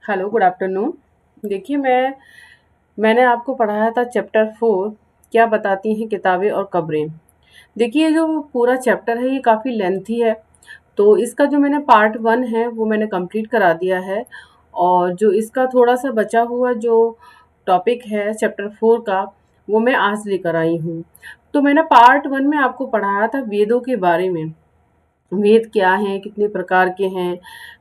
Hello, good afternoon. देखिए, मैंने आपको पढ़ाया था चैप्टर 4, क्या बताती हैं किताबें और खबरें। देखिए, जो पूरा चैप्टर है ये काफ़ी लेंथी है, तो इसका जो मैंने पार्ट 1 है वो मैंने कंप्लीट करा दिया है। और जो इसका थोड़ा-सा बचा हुआ जो टॉपिक है चैप्टर 4 का, वो मैं आज लेकर आई हूँ। तो मैंने पार्ट 1 में आपको पढ़ाया था वेदों के बारे में। वेद क्या हैं, कितने प्रकार के हैं,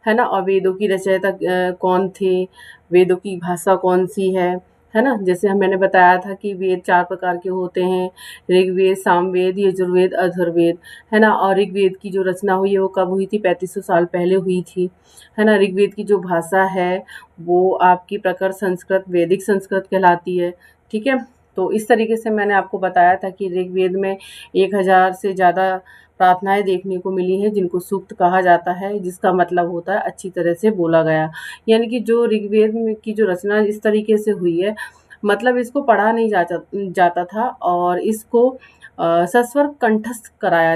है ना? और वेदों की रचयिता कौन थे, वेदों की भाषा कौन-सी है ना? जैसे मैंने बताया था कि वेद 4 प्रकार के होते हैं, ऋग्वेद, सामवेद, यजुर्वेद, अथर्ववेद, है ना? और ऋग्वेद की जो रचना हुई है वो कब हुई थी? 3500 साल पहले हुई थी, है ना? ऋग्वेद की जो भाषा है वो आपकी प्रकर संस्कृत, वैदिक संस्कृत कहलाती है, ठीक है? तो इस तरीके से मैंने आपको बताया था कि ऋग्वेद में 1000 से ज़्यादा प्रार्थनाएँ देखने को मिली हैं जिनको सूक्त कहा जाता है, जिसका मतलब होता है अच्छी तरह से बोला गया। यानी कि जो ऋग्वेद में की जो रचना इस तरीके से हुई है, मतलब इसको पढ़ा नहीं जाता था और इसको सस्वर कंठस्थ कराया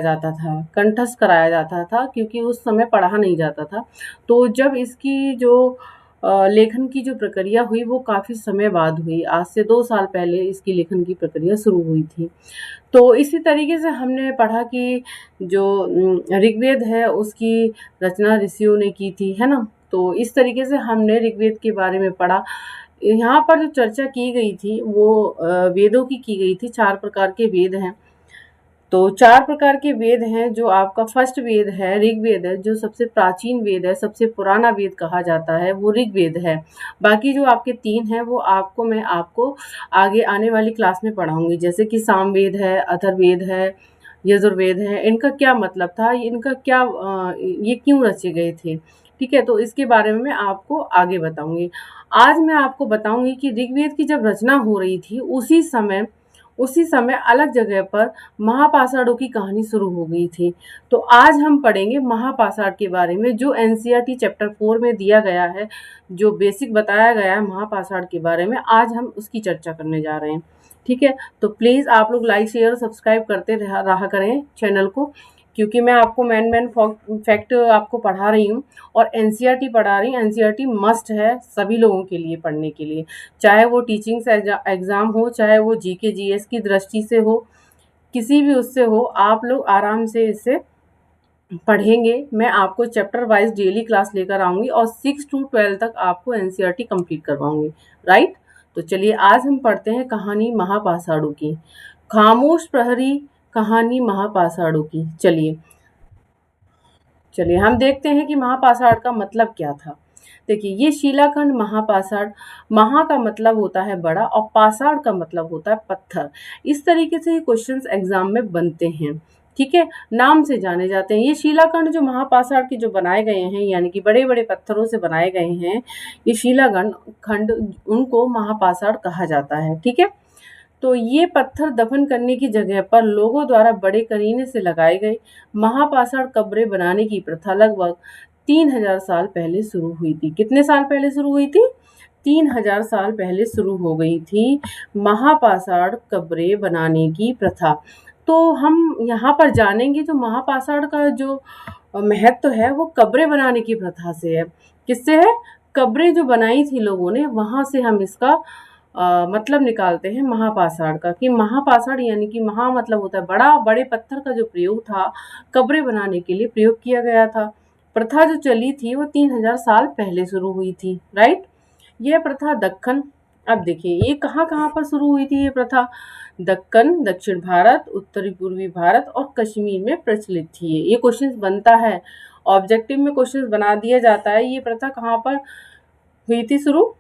जाता था क्योंकि उस समय पढ़ा नहीं जाता था। तो जब इसकी जो लेखन की जो प्रक्रिया हुई वो काफ़ी समय बाद हुई। आज से 2 साल पहले इसकी लेखन की प्रक्रिया शुरू हुई थी। तो इसी तरीके से हमने पढ़ा कि जो ऋग्वेद है उसकी रचना ऋषियों ने की थी, है ना? तो इस तरीके से हमने ऋग्वेद के बारे में पढ़ा। यहाँ पर जो चर्चा की गई थी वो वेदों की गई थी। 4 प्रकार के वेद हैं। तो 4 प्रकार के वेद हैं। जो आपका फर्स्ट वेद है ऋग्वेद है, जो सबसे प्राचीन वेद है, सबसे पुराना वेद कहा जाता है, वो ऋग्वेद है। बाकी जो आपके 3 हैं वो मैं आपको आगे आने वाली क्लास में पढ़ाऊँगी। जैसे कि सामवेद है, अथर्ववेद है, यजुर्वेद है। इनका क्या मतलब था? इनका क्या ये क्यों रचे गए थे? ठीक है? तो इसके बारे में मैं आपको आगे बताऊँगी। आज मैं आपको बताऊँगी कि ऋग्वेद की जब रचना हो रही थी उसी समय अलग जगह पर महापाषाणों की कहानी शुरू हो गई थी। तो आज हम पढ़ेंगे महापाषाण के बारे में, जो एनसीईआरटी चैप्टर 4 में दिया गया है, जो बेसिक बताया गया है महापाषाण के बारे में, आज हम उसकी चर्चा करने जा रहे हैं। ठीक है? तो प्लीज़ आप लोग लाइक, शेयर और सब्सक्राइब करते रहा रहा करें चैनल को, क्योंकि मैं आपको मेन फैक्ट आपको पढ़ा रही हूँ और एनसीईआरटी पढ़ा रही हूँ। एनसीईआरटी मस्ट है सभी लोगों के लिए पढ़ने के लिए। चाहे वो टीचिंग से एग्ज़ाम हो, चाहे वो जीके जीएस की दृष्टि से हो, किसी भी उससे हो, आप लोग आराम से इसे पढ़ेंगे। मैं आपको चैप्टर वाइज़ डेली क्लास लेकर आऊँगी और 6 टू 12 तक आपको एनसीईआरटी कंप्लीट करवाऊँगी, राइट? तो चलिए आज हम पढ़ते हैं कहानी महापाषाणों की। खामोश प्रहरी, कहानी महापाषाणों की। चलिए हम देखते हैं कि महापाषाण का मतलब क्या था। देखिए, ये शिलाखंड महापाषाण, महा का मतलब होता है बड़ा और पाषाण का मतलब होता है पत्थर। इस तरीके से ये क्वेश्चंस एग्जाम में बनते हैं। ठीक है? नाम से जाने जाते हैं। ये शिलाखंड जो महापाषाण के जो बनाए गए हैं, यानी कि बड़े बड़े पत्थरों से बनाए गए हैं, ये शिलाखंड खंड उनको महापाषाण कहा जाता है। ठीक है? तो ये पत्थर दफन करने की जगह पर लोगों द्वारा बड़े करीने से लगाए गए। महापाषाण कब्रें बनाने की प्रथा लगभग 3000 साल पहले शुरू हुई थी। कितने साल पहले शुरू हुई थी? 3000 साल पहले शुरू हो गई थी महापाषाण कब्रें बनाने की प्रथा। तो हम यहाँ पर जानेंगे जो महापाषाण का जो महत्व है वो कब्रें बनाने की प्रथा से है। किससे है? कब्रें जो बनाई थी लोगों ने, वहां से हम इसका मतलब निकालते हैं महापाषाण का, कि महापाषाण यानी कि महा मतलब होता है बड़ा, बड़े पत्थर का जो प्रयोग था कब्रें बनाने के लिए प्रयोग किया गया था। प्रथा जो चली थी वो 3000 साल पहले शुरू हुई थी, राइट? यह प्रथा दक्कन, अब देखिए ये कहाँ कहाँ पर शुरू हुई थी ये प्रथा? दक्कन, दक्षिण भारत, उत्तरी पूर्वी भारत और कश्मीर में प्रचलित थी। ये क्वेश्चन बनता है, ऑब्जेक्टिव में क्वेश्चन बना दिया जाता है। ये प्रथा कहाँ पर हुई थी शुरू?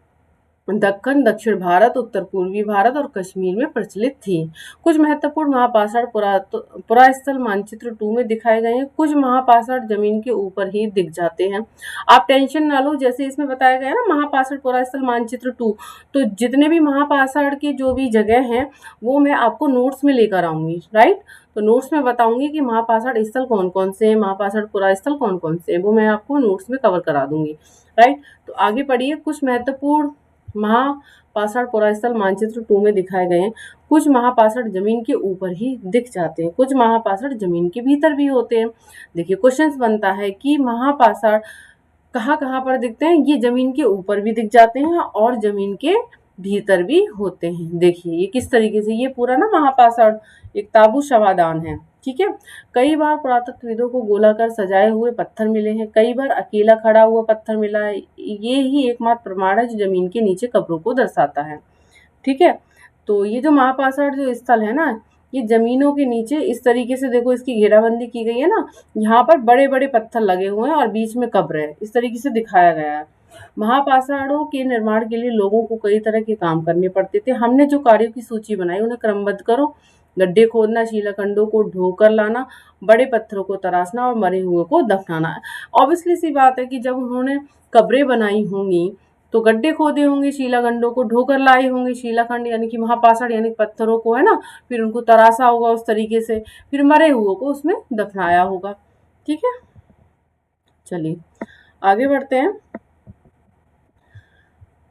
दक्कन, दक्षिण भारत, उत्तर पूर्वी भारत और कश्मीर में प्रचलित थी। कुछ महत्वपूर्ण महापाषाण पुरास्थल मानचित्र 2 में दिखाए गए हैं। कुछ महापाषाण जमीन के ऊपर ही दिख जाते हैं। आप टेंशन ना लो, जैसे इसमें बताया गया है ना महापाषाण पुरास्थल मानचित्र 2, तो जितने भी महापाषाण के जो भी जगह हैं वो मैं आपको नोट्स में लेकर आऊंगी, राइट? तो नोट्स में बताऊंगी कि महापाषाण स्थल कौन कौन से हैं, महापाषाण पुरास्थल कौन कौन से हैं, वो मैं आपको नोट्स में कवर करा दूंगी, राइट? तो आगे पढ़िए। कुछ महत्वपूर्ण महापाषाण पुरास्थल मानचित्र 2 में दिखाए गए हैं। कुछ महापाषाण जमीन के ऊपर ही दिख जाते हैं, कुछ महापाषाण जमीन के भीतर भी होते हैं। देखिए क्वेश्चन बनता है कि महापाषाण कहाँ कहाँ पर दिखते हैं, ये जमीन के ऊपर भी दिख जाते हैं और जमीन के भीतर भी होते हैं। देखिए ये किस तरीके से, ये पूरा ना महापाषाण एक ताबू शवादान है, ठीक है। कई बार पुरातत्वविदों को गोलाकार सजाए हुए पत्थर मिले हैं, कई बार अकेला खड़ा हुआ पत्थर मिला है। ये ही एकमात्र प्रमाण है जो जमीन के नीचे कब्रों को दर्शाता है, ठीक है। तो ये जो महापाषाण जो स्थल है ना, ये जमीनों के नीचे इस तरीके से, देखो इसकी घेराबंदी की गई है ना, यहाँ पर बड़े बड़े पत्थर लगे हुए हैं और बीच में कब्र है, इस तरीके से दिखाया गया है। महापाषाणों के निर्माण के लिए लोगों को कई तरह के काम करने पड़ते थे। हमने जो कार्यों की सूची बनाई उन्हें क्रमबद्ध करो। गड्ढे खोदना, शिलाखंडों को ढोकर लाना, बड़े पत्थरों को तराशना और मरे हुए को दफनाना। ऑब्वियसली सी बात है कि जब उन्होंने कब्रें बनाई होंगी तो गड्ढे खोदे होंगे, शिलाखंडों को ढोकर लाए होंगे, शिलाखंड यानी कि महापाषाण यानी पत्थरों को, है ना, फिर उनको तराशा होगा उस तरीके से, फिर मरे हुए को उसमें दफनाया होगा, ठीक है। चलिए आगे बढ़ते हैं।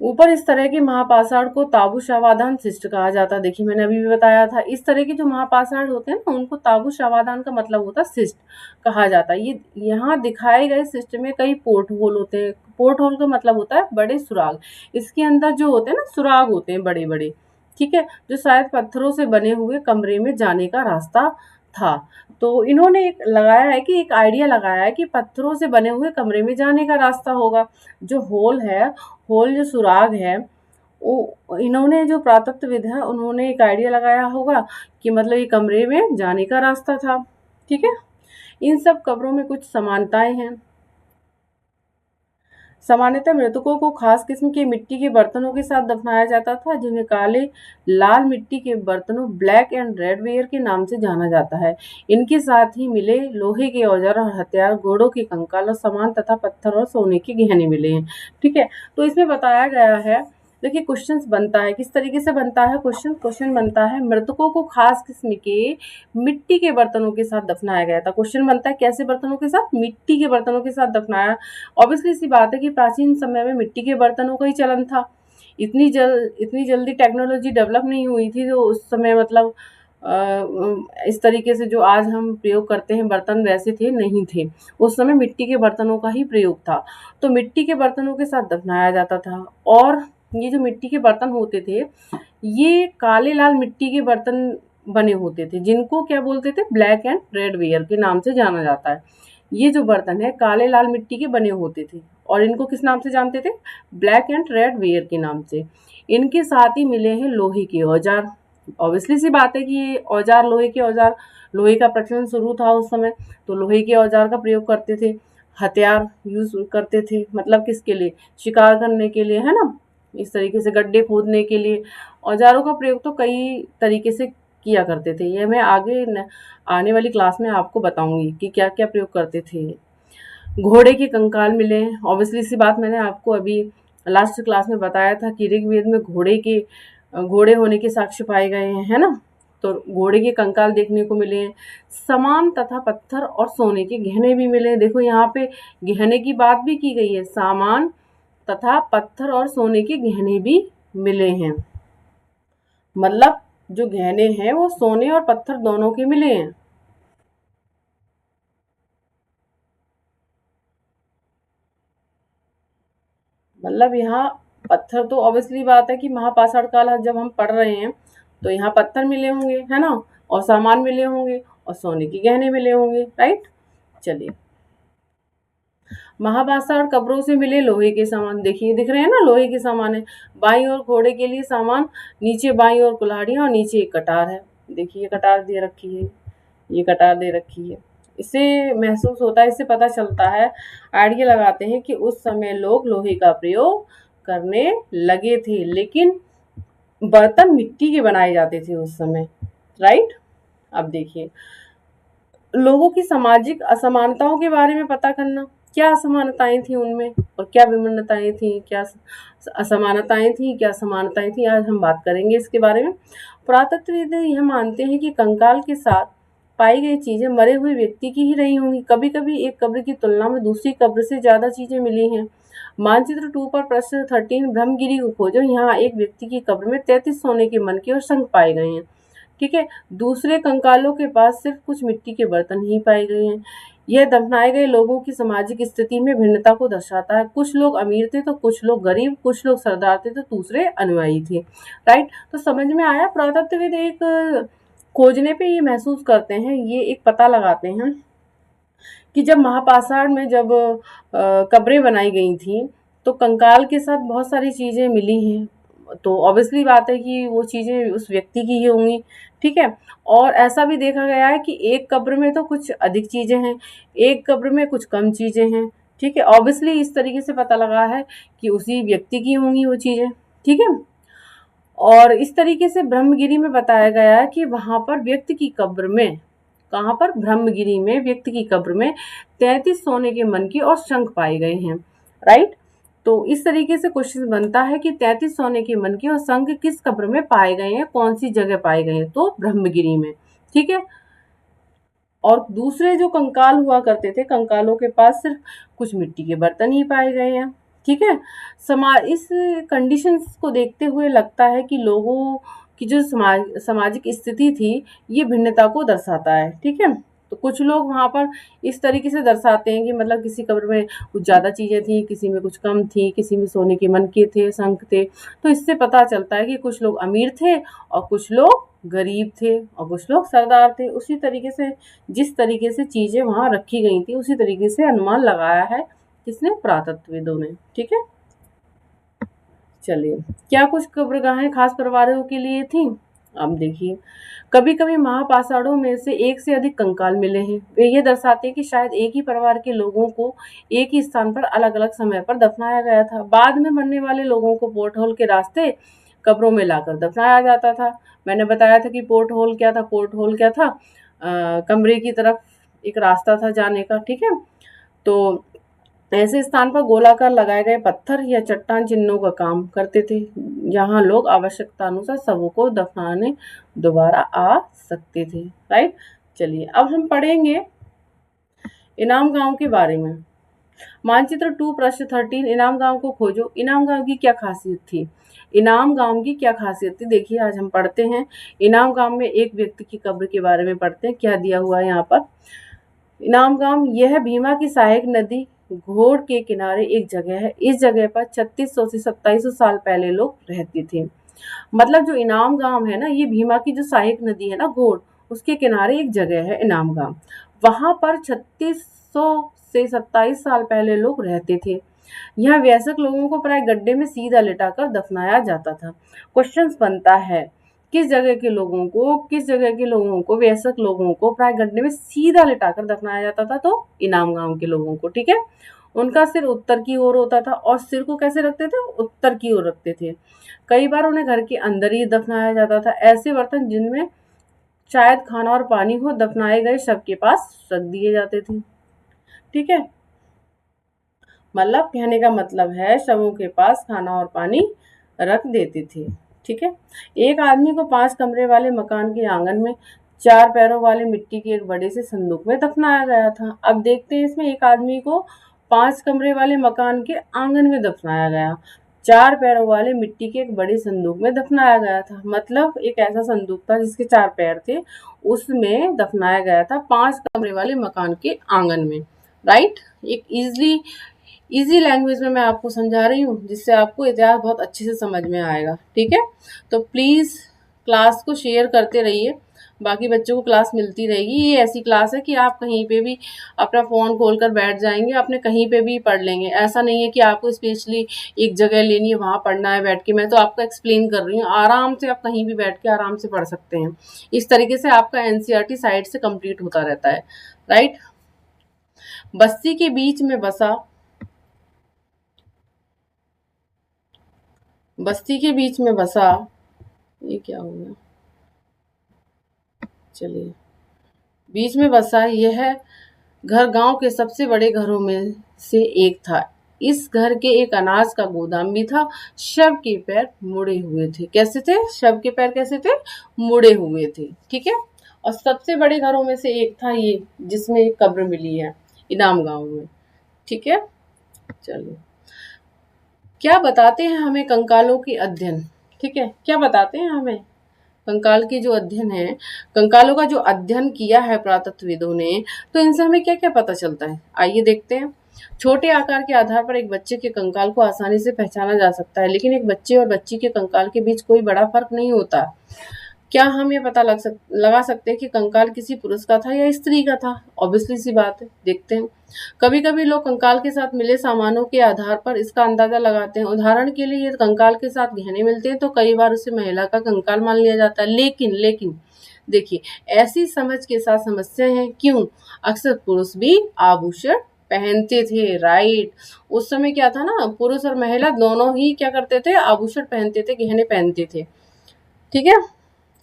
ऊपर इस तरह के महापाषाण को ताबू शवादान शिष्ट कहा जाता है। देखिए मैंने अभी भी बताया था, इस तरह के जो महापाषाण होते हैं ना उनको ताबू शवादान का मतलब होता है शिष्ट कहा जाता है। ये यहाँ दिखाए गए शिष्ट में कई पोर्ट होल होते हैं। पोर्ट होल का मतलब होता है बड़े सुराग। इसके अंदर जो होते हैं ना सुराग होते हैं बड़े बड़े, ठीक है, जो शायद पत्थरों से बने हुए कमरे में जाने का रास्ता था। तो इन्होंने एक लगाया है कि एक आइडिया लगाया है कि पत्थरों से बने हुए कमरे में जाने का रास्ता होगा। जो होल है, होल जो सुराग है, वो इन्होंने जो पुरातत्वविद है उन्होंने एक आइडिया लगाया होगा कि मतलब ये कमरे में जाने का रास्ता था, ठीक है। इन सब कब्रों में कुछ समानताएं हैं। सामान्यतः मृतकों को खास किस्म के मिट्टी के बर्तनों के साथ दफनाया जाता था, जिन्हें काले लाल मिट्टी के बर्तनों ब्लैक एंड रेड वेयर के नाम से जाना जाता है। इनके साथ ही मिले लोहे के औजार और हथियार, घोड़ों के कंकाल और सामान तथा पत्थर और सोने के गहने मिले हैं, ठीक है। तो इसमें बताया गया है, देखिए क्वेश्चन बनता है किस तरीके से बनता है क्वेश्चन बनता है, मृतकों को खास किस्म के मिट्टी के बर्तनों के साथ दफनाया गया था। क्वेश्चन बनता है कैसे बर्तनों के साथ, मिट्टी के बर्तनों के साथ दफनाया। ऑब्वियसली सी बात है कि प्राचीन समय में मिट्टी के बर्तनों का ही चलन था। इतनी जल्दी टेक्नोलॉजी डेवलप नहीं हुई थी, तो उस समय मतलब इस तरीके से जो आज हम प्रयोग करते हैं बर्तन वैसे थे नहीं थे। उस समय मिट्टी के बर्तनों का ही प्रयोग था, तो मिट्टी के बर्तनों के साथ दफनाया जाता था। और ये जो मिट्टी के बर्तन होते थे, ये काले लाल मिट्टी के बर्तन बने होते थे, जिनको क्या बोलते थे, ब्लैक एंड रेड वेयर के नाम से जाना जाता है। ये जो बर्तन है काले लाल मिट्टी के बने होते थे और इनको किस नाम से जानते थे, ब्लैक एंड रेड वेयर के नाम से। इनके साथ ही मिले हैं लोहे के औजार। ऑब्वियसली सी बात है कि ये औजार, लोहे के औजार, लोहे का प्रचलन शुरू था उस समय, तो लोहे के औजार का प्रयोग करते थे। हथियार यूज करते थे, मतलब किसके लिए, शिकार करने के लिए, है ना, इस तरीके से गड्ढे खोदने के लिए। औजारों का प्रयोग तो कई तरीके से किया करते थे, ये मैं आगे आने वाली क्लास में आपको बताऊंगी कि क्या क्या प्रयोग करते थे। घोड़े के कंकाल मिले, ऑब्वियसली सी बात, मैंने आपको अभी लास्ट क्लास में बताया था कि ऋग्वेद में घोड़े होने के साक्ष्य पाए गए हैं, है ना। तो घोड़े के कंकाल देखने को मिले हैं। सामान तथा पत्थर और सोने के गहने भी मिले हैं। देखो यहाँ पे गहने की बात भी की गई है, सामान तथा पत्थर और सोने के गहने भी मिले हैं, मतलब जो गहने हैं वो सोने और पत्थर दोनों के मिले हैं। मतलब यहाँ पत्थर तो ऑब्वियसली बात है कि महापाषाण काल जब हम पढ़ रहे हैं तो यहाँ पत्थर मिले होंगे, है ना, और सामान मिले होंगे और सोने के गहने मिले होंगे, राइट। चलिए, महापाषाण कब्रों से मिले लोहे के सामान, देखिए दिख रहे हैं ना, लोहे के सामान है। बाईं ओर घोड़े के लिए सामान, नीचे बाईं ओर कुल्हाड़ियाँ और नीचे एक कटार है। देखिए कटार दे रखी है, ये कटार दे रखी है। इससे महसूस होता है, इससे पता चलता है, आइडिया लगाते हैं कि उस समय लोग लोहे का प्रयोग करने लगे थे, लेकिन बर्तन मिट्टी के बनाए जाते थे उस समय, राइट। अब देखिए, लोगों की सामाजिक असमानताओं के बारे में पता करना, क्या असमानताएं थी उनमें और क्या विभिन्नताएं थी, क्या असमानताएं थी, क्या समानताएं थी, आज हम बात करेंगे इसके बारे में। पुरातत्वविद यह मानते हैं कि कंकाल के साथ पाई गई चीजें मरे हुए व्यक्ति की ही रही होंगी। कभी कभी एक कब्र की तुलना में दूसरी कब्र से ज्यादा चीजें मिली हैं। मानचित्र 2 पर प्रश्न 13, ब्रह्मगिरी को खोजो, यहाँ एक व्यक्ति की कब्र में 33 सोने के मनके और शंख पाए गए हैं, ठीक है। दूसरे कंकालों के पास सिर्फ कुछ मिट्टी के बर्तन ही पाए गए हैं। यह दफनाए गए लोगों की सामाजिक स्थिति में भिन्नता को दर्शाता है। कुछ लोग अमीर थे तो कुछ लोग गरीब, कुछ लोग सरदार थे तो दूसरे अनुयायी थे। राइट, तो समझ में आया। पुरातत्वविद एक खोजने पे ये महसूस करते हैं, ये एक पता लगाते हैं कि जब महापाषाण में जब कब्रें बनाई गई थी तो कंकाल के साथ बहुत सारी चीजें मिली हैं, तो ऑब्वियसली बात है कि वो चीजें उस व्यक्ति की ही होंगी। ठीक है, और ऐसा भी देखा गया है कि एक कब्र में तो कुछ अधिक चीजें हैं, एक कब्र में कुछ कम चीजें हैं। ठीक है, ऑब्वियसली इस तरीके से पता लगा है कि उसी व्यक्ति की होंगी वो चीजें। ठीक है, और इस तरीके से ब्रह्मगिरी में बताया गया है कि वहां पर व्यक्ति की कब्र में, कहाँ पर, ब्रह्मगिरी में व्यक्ति की कब्र में 33 सोने के मनके और शंख पाए गए हैं। राइट, तो इस तरीके से क्वेश्चन बनता है कि 33 सोने के मनके और शंख किस कब्र में पाए गए हैं, कौन सी जगह पाए गए हैं, तो ब्रह्मगिरी में। ठीक है, और दूसरे जो कंकाल हुआ करते थे, कंकालों के पास सिर्फ कुछ मिट्टी के बर्तन ही पाए गए हैं। ठीक है, इस कंडीशंस को देखते हुए लगता है कि लोगों की जो सामाजिक स्थिति थी ये भिन्नता को दर्शाता है। ठीक है, तो कुछ लोग वहाँ पर इस तरीके से दर्शाते हैं कि मतलब किसी कब्र में कुछ ज़्यादा चीज़ें थी, किसी में कुछ कम थी, किसी में सोने के मनके थे, शंख थे। तो इससे पता चलता है कि कुछ लोग अमीर थे और कुछ लोग गरीब थे और कुछ लोग सरदार थे। उसी तरीके से जिस तरीके से चीज़ें वहाँ रखी गई थी उसी तरीके से अनुमान लगाया है किसने, पुरातत्वविदों ने। ठीक है, चलिए, क्या कुछ कब्रगाहें खास परिवारों के लिए थी। अब देखिए, कभी कभी महापाषाणों में से एक से अधिक कंकाल मिले हैं। वे ये दर्शाते हैं कि शायद एक ही परिवार के लोगों को एक ही स्थान पर अलग अलग समय पर दफनाया गया था। बाद में मरने वाले लोगों को पोर्ट होल के रास्ते कब्रों में लाकर दफनाया जाता था। मैंने बताया था कि पोर्ट होल क्या था, पोर्ट होल क्या था, कमरे की तरफ एक रास्ता था जाने का। ठीक है, तो ऐसे स्थान पर गोलाकार लगाए गए पत्थर या चट्टान चिन्हों का काम करते थे, जहां लोग आवश्यकता अनुसार शवों को दफनाने दोबारा आ सकते थे। राइट, चलिए अब हम पढ़ेंगे इनाम गांव के बारे में। मानचित्र 2 प्रश्न 13, इनाम गांव को खोजो। इनाम गांव की क्या खासियत थी, इनाम गांव की क्या खासियत थी। देखिए, आज हम पढ़ते हैं इनाम गांव में एक व्यक्ति की कब्र के बारे में पढ़ते हैं। क्या दिया हुआ है यहाँ पर, इनाम गांव यह भीमा की सहायक नदी घोड़ के किनारे एक जगह है। इस जगह पर 3600 से 2700 साल पहले लोग रहते थे। मतलब जो इनाम गांव है ना, ये भीमा की जो सहायक नदी है ना घोड़, उसके किनारे एक जगह है इनाम गांव। वहां पर 3600 से 27 साल पहले लोग रहते थे। यहाँ वयस्क लोगों को प्राय गड्ढे में सीधा लिटाकर दफनाया जाता था। क्वेश्चन बनता है किस जगह के लोगों को वयस्क लोगों को प्राय गड्ढे में सीधा लिटाकर दफनाया जाता था, तो इनाम गांव के लोगों को। ठीक है, उनका सिर उत्तर की ओर होता था और सिर को कैसे रखते थे, उत्तर की ओर रखते थे। कई बार उन्हें घर के अंदर ही दफनाया जाता था। ऐसे बर्तन जिनमें शायद खाना और पानी हो दफनाए गए शव के पास रख दिए जाते थे। ठीक है, मतलब कहने का मतलब है शवों के पास खाना और पानी रख देते थे। ठीक है, एक आदमी को 5 कमरे वाले मकान के आंगन में 4 पैरों वाले मिट्टी के एक बड़े से संदूक में दफनाया गया था। अब देखते हैं इसमें, एक आदमी को 5 कमरे वाले मकान के आंगन में दफनाया गया, 4 पैरों वाले मिट्टी के एक बड़े संदूक में दफनाया गया था। मतलब एक ऐसा संदूक था जिसके 4 पैर थे, उसमें दफनाया गया था 5 कमरे वाले मकान के आंगन में। राइट, एक इजी लैंग्वेज में मैं आपको समझा रही हूँ जिससे आपको इतिहास बहुत अच्छे से समझ में आएगा। ठीक है, तो प्लीज़ क्लास को शेयर करते रहिए, बाकी बच्चों को क्लास मिलती रहेगी। ये ऐसी क्लास है कि आप कहीं पे भी अपना फ़ोन खोल कर बैठ जाएंगे, अपने कहीं पे भी पढ़ लेंगे। ऐसा नहीं है कि आपको स्पेशली एक जगह लेनी है वहाँ पढ़ना है बैठ के। मैं तो आपको एक्सप्लेन कर रही हूँ, आराम से आप कहीं भी बैठ के आराम से पढ़ सकते हैं। इस तरीके से आपका एनसीईआरटी साइड से कंप्लीट होता रहता है। राइट, बस्ती के बीच में बसा ये क्या हो गया, चलिए, बीच में बसा यह घर गांव के सबसे बड़े घरों में से एक था। इस घर के एक अनाज का गोदाम भी था। शव के पैर मुड़े हुए थे। कैसे थे, शव के पैर कैसे थे, मुड़े हुए थे। ठीक है, और सबसे बड़े घरों में से एक था ये जिसमें एक कब्र मिली है इनाम गांव में। ठीक है, चलिए, क्या बताते हैं हमें कंकालों के अध्ययन। ठीक है, क्या बताते हैं हमें, कंकाल के जो अध्ययन है, कंकालों का जो अध्ययन किया है पुरातत्वविदों ने, तो इनसे हमें क्या क्या पता चलता है, आइए देखते हैं। छोटे आकार के आधार पर एक बच्चे के कंकाल को आसानी से पहचाना जा सकता है, लेकिन एक बच्चे और बच्ची के कंकाल के बीच कोई बड़ा फर्क नहीं होता। क्या हम ये पता लगा सकते हैं कि कंकाल किसी पुरुष का था या स्त्री का था? ऑब्वियसली सी बात है, देखते हैं। कभी कभी लोग कंकाल के साथ मिले सामानों के आधार पर इसका अंदाजा लगाते हैं। उदाहरण के लिए यदि कंकाल के साथ गहने मिलते हैं तो कई बार उसे महिला का कंकाल मान लिया जाता है। लेकिन लेकिन देखिए, ऐसी समझ के साथ समस्या है। क्यों? अक्सर पुरुष भी आभूषण पहनते थे, राइट। उस समय क्या था ना, पुरुष और महिला दोनों ही क्या करते थे, आभूषण पहनते थे, गहने पहनते थे। ठीक है।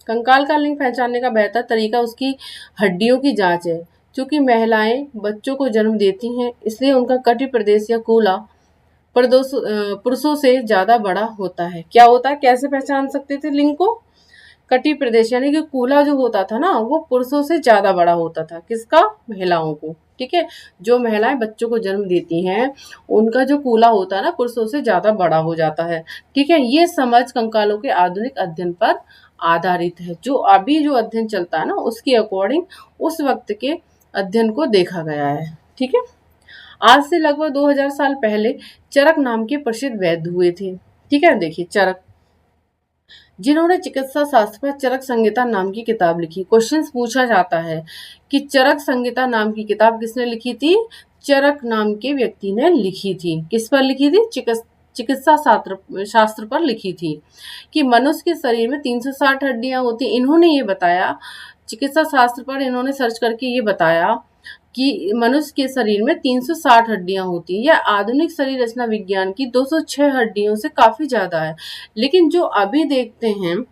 कंकाल का लिंग पहचानने का बेहतर तरीका उसकी हड्डियों की जांच है। चूंकि महिलाएं बच्चों को जन्म देती हैं, इसलिए उनका कटी प्रदेश या कूला पुरुषों से ज्यादा बड़ा होता है। क्या होता है, कैसे पहचान सकते थे लिंग को? कटी प्रदेश यानी कि कूला जो होता था ना, वो पुरुषों से ज्यादा बड़ा होता था। किसका? महिलाओं को। ठीक है। जो महिलाएं बच्चों को जन्म देती हैं, उनका जो कूला होता है ना, पुरुषों से ज्यादा बड़ा हो जाता है। ठीक है। ये समझ कंकालों के आधुनिक अध्ययन पर आधारित है। जो अभी जो अध्ययन चलता है ना, उसके अकॉर्डिंग उस वक्त के अध्ययन को देखा गया है। ठीक है। आज से लगभग 2000 साल पहले चरक नाम के प्रसिद्ध वैद्य हुए थे। ठीक है। देखिए, चरक, जिन्होंने चिकित्सा शास्त्र पर चरक संहिता नाम की किताब लिखी। क्वेश्चंस पूछा जाता है कि चरक संहिता नाम की किताब किसने लिखी थी? चरक नाम के व्यक्ति ने लिखी थी। किस पर लिखी थी? चिकित्सा शास्त्र पर लिखी थी। कि मनुष्य के शरीर में 360 हड्डियां होती। इन्होंने ये बताया, चिकित्सा शास्त्र पर इन्होंने सर्च करके ये बताया कि मनुष्य के शरीर में 360 हड्डियां होती है। यह आधुनिक शरीर रचना विज्ञान की 206 हड्डियों से काफी ज्यादा है। लेकिन जो अभी देखते हैं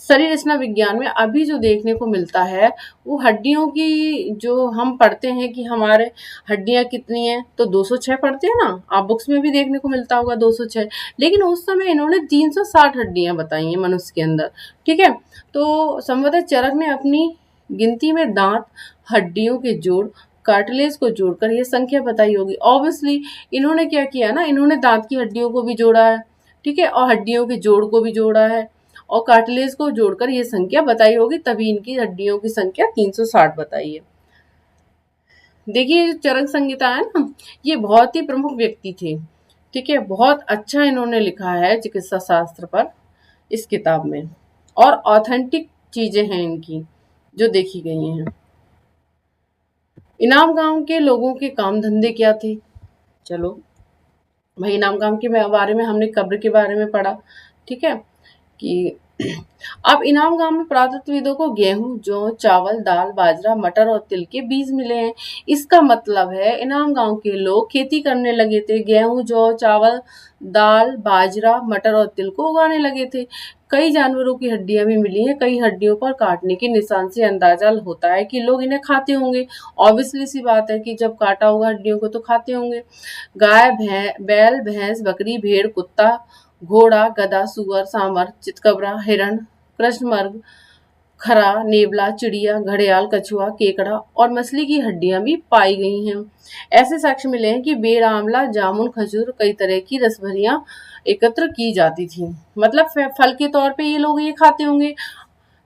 शरीर रचना विज्ञान में, अभी जो देखने को मिलता है, वो हड्डियों की जो हम पढ़ते हैं कि हमारे हड्डियां कितनी हैं, तो 206 पढ़ते हैं ना, आप बुक्स में भी देखने को मिलता होगा 206। लेकिन उस समय इन्होंने 360 हड्डियां बताई हैं मनुष्य के अंदर। ठीक है। तो संभवतः चरक ने अपनी गिनती में दांत, हड्डियों के जोड़, कार्टिलेज को जोड़कर ये संख्या बताई होगी। ऑब्वियसली इन्होंने क्या किया ना, इन्होंने दांत की हड्डियों को भी जोड़ा है। ठीक है। और हड्डियों के जोड़ को भी जोड़ा है और कार्टिलेज को जोड़कर ये संख्या बताई होगी, तभी इनकी हड्डियों की संख्या 360 बताई है। देखिए, जो चरक संहिता है ना, ये बहुत ही प्रमुख व्यक्ति थे। ठीक है। बहुत अच्छा इन्होंने लिखा है चिकित्सा शास्त्र पर इस किताब में, और ऑथेंटिक चीजें हैं इनकी जो देखी गई हैं। इनाम गांव के लोगों के काम धंधे क्या थे? चलो भाई, इनाम गांव के बारे में हमने कब्र के बारे में पढ़ा। ठीक है। कि अब इनाम गांव में पुरातत्वविदों को गेहूं, जौ, चावल, दाल, बाजरा, मटर और तिल के बीज मिले हैं। इसका मतलब है इनाम गांव के लोग खेती करने लगे थे, गेहूं, जौ, चावल, दाल, बाजरा, मटर और तिल को उगाने लगे थे। कई जानवरों की हड्डियां भी मिली हैं। कई हड्डियों पर काटने के निशान से अंदाजा होता है कि लोग इन्हें खाते होंगे। ऑब्वियसली सी बात है कि जब काटा होगा हड्डियों को तो खाते होंगे। गाय, बैल, भैंस, बकरी, भेड़, कुत्ता, घोड़ा, गधा, सुअर, सांभर, चितकबरा, हिरण, कृष्णमृग, खरा, नेवला, चिड़िया, घड़ियाल, कछुआ, केकड़ा और मछली की हड्डियां भी पाई गई हैं। ऐसे साक्ष्य मिले हैं कि बेर, आंवला, जामुन, खजूर, कई तरह की रसभरियां एकत्र की जाती थी। मतलब फल के तौर पे ये लोग ये खाते होंगे,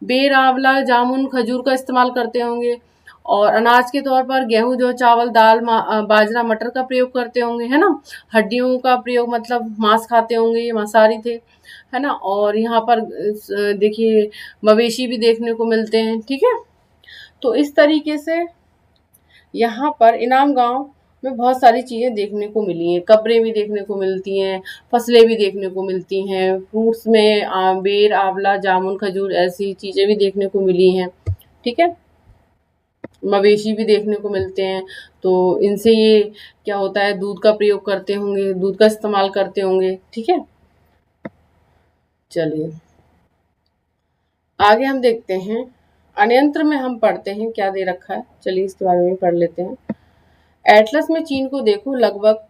बेर, आंवला, जामुन, खजूर का इस्तेमाल करते होंगे, और अनाज के तौर पर गेहूं, जो चावल, दाल, बाजरा, मटर का प्रयोग करते होंगे, है ना। हड्डियों का प्रयोग मतलब मांस खाते होंगे, ये मांसाहारी थे, है ना। और यहाँ पर देखिए, मवेशी भी देखने को मिलते हैं। ठीक है। तो इस तरीके से यहाँ पर इनाम गांव में बहुत सारी चीज़ें देखने को मिली हैं। कब्रें भी देखने को मिलती हैं, फसलें भी देखने को मिलती हैं, फ्रूट्स में बेर, आंवला, जामुन, खजूर, ऐसी चीज़ें भी देखने को मिली हैं। ठीक है। मवेशी भी देखने को मिलते हैं। तो इनसे ये क्या होता है, दूध का प्रयोग करते होंगे, दूध का इस्तेमाल करते होंगे। ठीक है। चलिए आगे हम देखते हैं। अन्यंत्र में हम पढ़ते हैं क्या दे रखा है, चलिए इसके बारे में पढ़ लेते हैं। एटलस में चीन को देखो, लगभग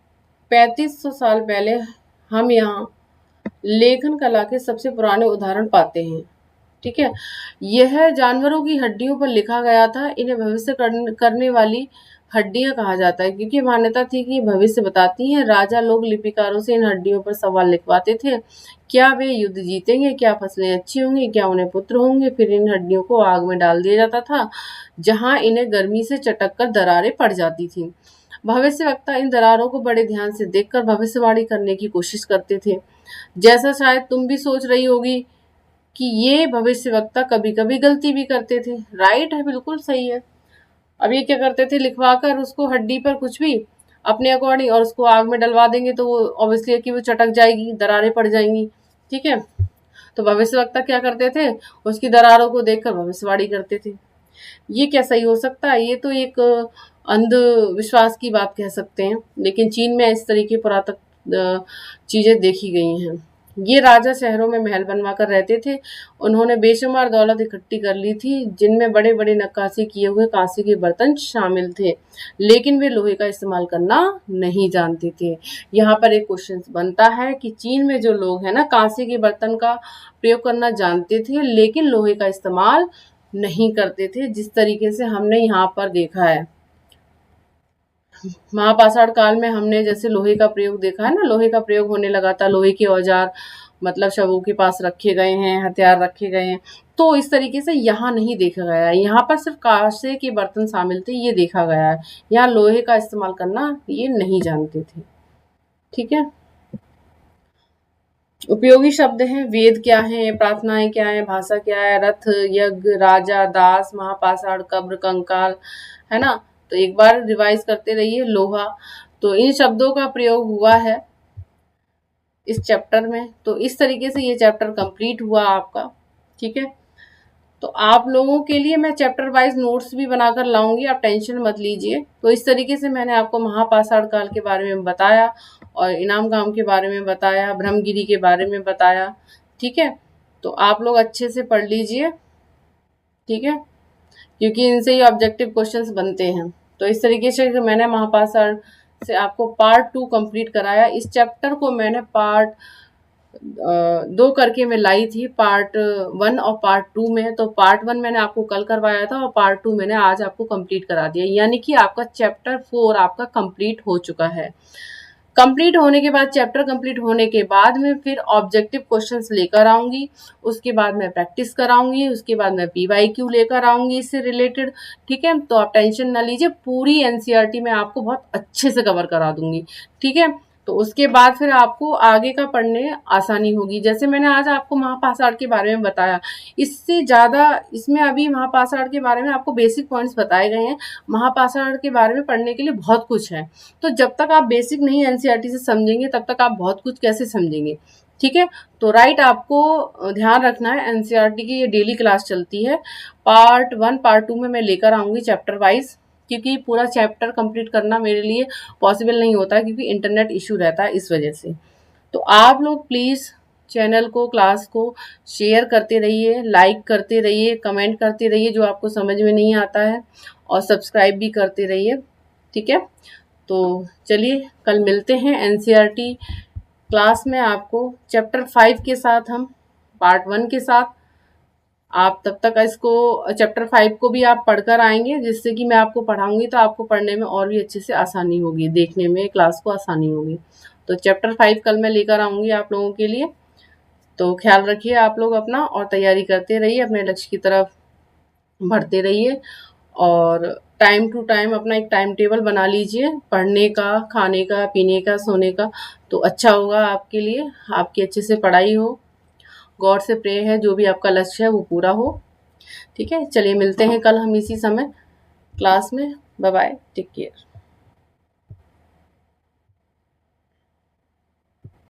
3500 साल पहले हम यहाँ लेखन कला के सबसे पुराने उदाहरण पाते हैं। ठीक है। यह जानवरों की हड्डियों पर लिखा गया था। इन्हें भविष्य करने वाली हड्डियां कहा जाता है, क्योंकि मान्यता थी कि भविष्य बताती हैं। राजा लोग लिपिकारों से इन हड्डियों पर सवाल लिखवाते थे। क्या वे युद्ध जीतेंगे, क्या फसलें अच्छी होंगी, क्या उन्हें पुत्र होंगे। फिर इन हड्डियों को आग में डाल दिया जाता था, जहां इन्हें गर्मी से चटक कर दरारें पड़ जाती थी। भविष्यवक्ता इन दरारों को बड़े ध्यान से देखकर भविष्यवाणी करने की कोशिश करते थे। जैसा शायद तुम भी सोच रही होगी कि ये भविष्यवक्ता कभी कभी गलती भी करते थे। राइट है, बिल्कुल सही है। अब ये क्या करते थे, लिखवा कर उसको हड्डी पर कुछ भी अपने अकॉर्डिंग और उसको आग में डलवा देंगे, तो वो ऑब्वियसली है कि वो चटक जाएगी, दरारें पड़ जाएंगी। ठीक है, तो भविष्यवक्ता क्या करते थे, उसकी दरारों को देखकर भविष्यवाणी करते थे। ये क्या सही हो सकता है, ये तो एक अंधविश्वास की बात कह सकते हैं, लेकिन चीन में इस तरीके पुरातत्व चीजें देखी गई हैं। ये राजा शहरों में महल बनवा कर रहते थे। उन्होंने बेशुमार दौलत इकट्ठी कर ली थी, जिनमें बड़े बड़े नक्काशी किए हुए कांसे के बर्तन शामिल थे, लेकिन वे लोहे का इस्तेमाल करना नहीं जानते थे। यहाँ पर एक क्वेश्चन बनता है कि चीन में जो लोग हैं ना, कांसे के बर्तन का प्रयोग करना जानते थे, लेकिन लोहे का इस्तेमाल नहीं करते थे, जिस तरीके से हमने यहाँ पर देखा है। महापाषाण काल में हमने जैसे लोहे का प्रयोग देखा है ना, लोहे का प्रयोग होने लगा था, लोहे के औजार मतलब शवों के पास रखे गए हैं, हथियार रखे गए हैं। तो इस तरीके से यहाँ नहीं देखा गया है, यहाँ पर सिर्फ कांसे के बर्तन शामिल थे, ये देखा गया है। यहाँ लोहे का इस्तेमाल करना ये नहीं जानते थे। ठीक है, उपयोगी शब्द हैं, वेद क्या है, प्रार्थनाएं क्या है, भाषा क्या है, रथ, यज्ञ, राजा, दास, महापाषाण, कब्र, कंकाल, है ना। तो एक बार रिवाइज करते रहिए। लोहा, तो इन शब्दों का प्रयोग हुआ है इस चैप्टर में। तो इस तरीके से ये चैप्टर कंप्लीट हुआ आपका। ठीक है, तो आप लोगों के लिए मैं चैप्टर वाइज नोट्स भी बनाकर लाऊंगी, आप टेंशन मत लीजिए। तो इस तरीके से मैंने आपको महापाषाण काल के बारे में बताया, और इनाम गांव के बारे में बताया, ब्रह्मगिरी के बारे में बताया। ठीक है, तो आप लोग अच्छे से पढ़ लीजिए। ठीक है, क्योंकि इनसे ही ऑब्जेक्टिव क्वेश्चंस बनते हैं। तो इस तरीके से मैंने महापाषाण से आपको पार्ट 2 कंप्लीट कराया। इस चैप्टर को मैंने पार्ट 2 करके मैं लाई थी, पार्ट 1 और पार्ट 2 में। तो पार्ट 1 मैंने आपको कल करवाया था, और पार्ट 2 मैंने आज आपको कंप्लीट करा दिया, यानी कि आपका चैप्टर 4 आपका कंप्लीट हो चुका है। कंप्लीट होने के बाद, चैप्टर कंप्लीट होने के बाद में फिर ऑब्जेक्टिव क्वेश्चंस लेकर आऊंगी, उसके बाद मैं प्रैक्टिस कराऊंगी, उसके बाद मैं पीवाईक्यू लेकर आऊंगी इससे रिलेटेड। ठीक है, तो आप टेंशन ना लीजिए, पूरी एनसीईआरटी में आपको बहुत अच्छे से कवर करा दूंगी। ठीक है, तो उसके बाद फिर आपको आगे का पढ़ने आसानी होगी। जैसे मैंने आज आपको महापाषाण के बारे में बताया, इससे ज़्यादा इसमें अभी महापाषाण के बारे में आपको बेसिक पॉइंट्स बताए गए हैं। महापाषाण के बारे में पढ़ने के लिए बहुत कुछ है, तो जब तक आप बेसिक नहीं एनसीईआरटी से समझेंगे, तब तक आप बहुत कुछ कैसे समझेंगे। ठीक है, तो राइट, आपको ध्यान रखना है, एनसीईआरटी की ये डेली क्लास चलती है। पार्ट 1 पार्ट 2 में मैं लेकर आऊँगी चैप्टर वाइज, क्योंकि पूरा चैप्टर कंप्लीट करना मेरे लिए पॉसिबल नहीं होता है, क्योंकि इंटरनेट इशू रहता है इस वजह से। तो आप लोग प्लीज़ चैनल को, क्लास को शेयर करते रहिए, लाइक करते रहिए, कमेंट करते रहिए जो आपको समझ में नहीं आता है, और सब्सक्राइब भी करते रहिए। ठीक है, तो चलिए कल मिलते हैं एनसीईआरटी क्लास में, आपको चैप्टर 5 के साथ, हम पार्ट 1 के साथ। आप तब तक इसको चैप्टर 5 को भी आप पढ़कर आएंगे, जिससे कि मैं आपको पढ़ाऊंगी तो आपको पढ़ने में और भी अच्छे से आसानी होगी, देखने में क्लास को आसानी होगी। तो चैप्टर 5 कल मैं लेकर आऊँगी आप लोगों के लिए। तो ख्याल रखिए आप लोग अपना, और तैयारी करते रहिए, अपने लक्ष्य की तरफ बढ़ते रहिए, और टाइम टू टाइम अपना एक टाइम टेबल बना लीजिए, पढ़ने का, खाने का, पीने का, सोने का। तो अच्छा होगा आपके लिए, आपकी अच्छे से पढ़ाई हो। गॉड से प्रे है जो भी आपका लक्ष्य है वो पूरा हो। ठीक है, चलिए मिलते हैं कल हम इसी समय क्लास में। Bye bye, take care.